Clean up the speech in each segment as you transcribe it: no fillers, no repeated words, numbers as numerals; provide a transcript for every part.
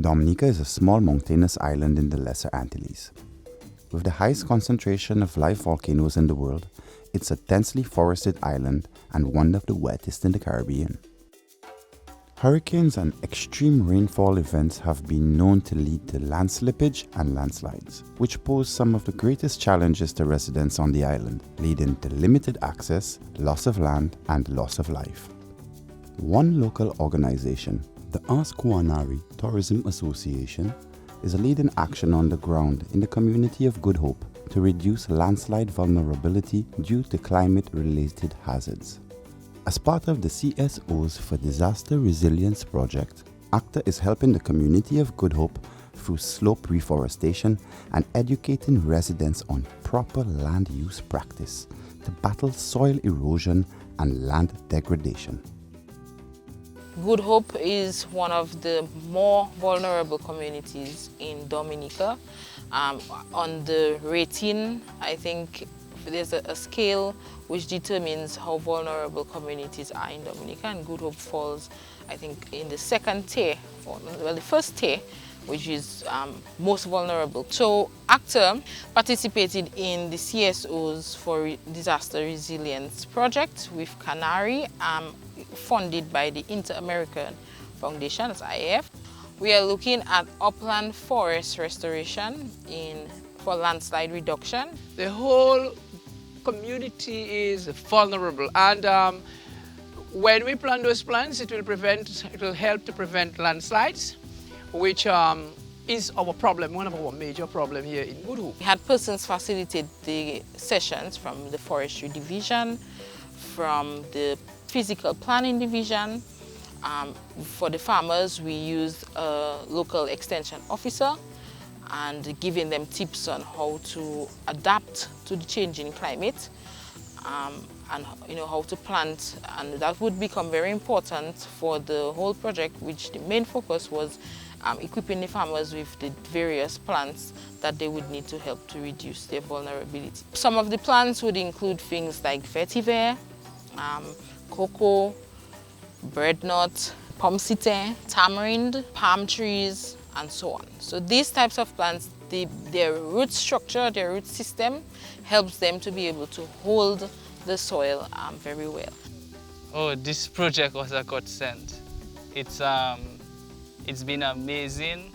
Dominica is a small mountainous island in the Lesser Antilles. With the highest concentration of live volcanoes in the world, it's a densely forested island and one of the wettest in the Caribbean. Hurricanes and extreme rainfall events have been known to lead to land slippage and landslides, which pose some of the greatest challenges to residents on the island, leading to limited access, loss of land, and loss of life. One local organization, the Anse Kouanari Tourism Association, is a leading action on the ground in the community of Good Hope to reduce landslide vulnerability due to climate-related hazards. As part of the CSOs for Disaster Resilience Project, ACTA is helping the community of Good Hope through slope reforestation and educating residents on proper land use practice to battle soil erosion and land degradation. Good Hope is one of the more vulnerable communities in Dominica. On the rating, I think there's a scale which determines how vulnerable communities are in Dominica, and Good Hope falls, I think, in the second tier, well, the first tier, which is most vulnerable. So ACTA participated in the CSOs for Disaster Resilience Project with Canary, funded by the Inter-American Foundation, as IAF. We are looking at upland forest restoration for landslide reduction. The whole community is vulnerable, and when we plant those plants, it will help to prevent landslides, which is our problem, one of our major problems here in Good Hope. We had persons facilitate the sessions from the forestry division, from the physical planning division. For the farmers, we used a local extension officer and giving them tips on how to adapt to the changing climate and how to plant, and that would become very important for the whole project, which the main focus was equipping the farmers with the various plants that they would need to help to reduce their vulnerability. Some of the plants would include things like vetiver, cocoa, breadnut, pomsite, tamarind, palm trees, and so on. So these types of plants, their root structure, their root system helps them to be able to hold the soil very well. Oh, this project was a godsend. It's been amazing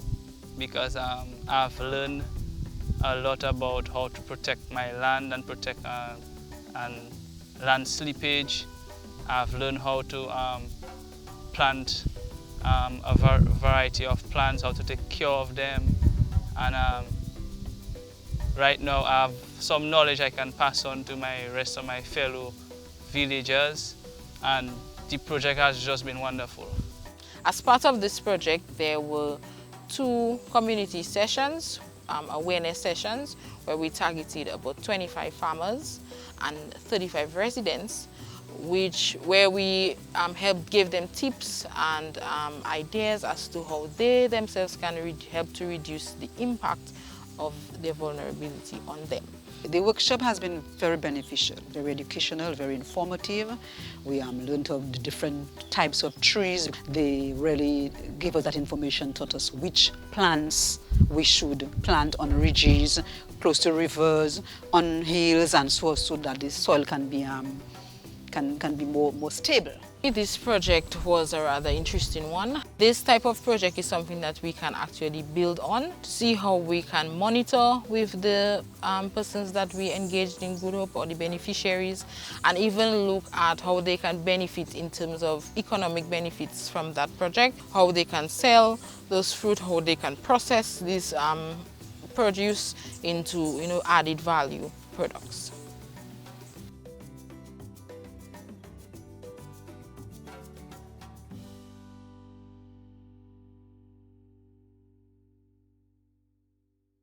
because I've learned a lot about how to protect my land and protect land slippage. I've learned how to plant a variety of plants, how to take care of them, and right now I have some knowledge I can pass on to my rest of my fellow villagers, and the project has just been wonderful. As part of this project, there were 2 community sessions, awareness sessions, where we targeted about 25 farmers and 35 residents, where we give them tips and ideas as to how they themselves can help to reduce the impact of their vulnerability on them. The workshop has been very beneficial, very educational, very informative. We learned of the different types of trees. They really gave us that information, taught us which plants we should plant on ridges, close to rivers, on hills, and so that the soil can be more stable. This project was a rather interesting one. This type of project is something that we can actually build on, to see how we can monitor with the persons that we engaged in Good Hope or the beneficiaries, and even look at how they can benefit in terms of economic benefits from that project, how they can sell those fruit, how they can process this produce into added value products.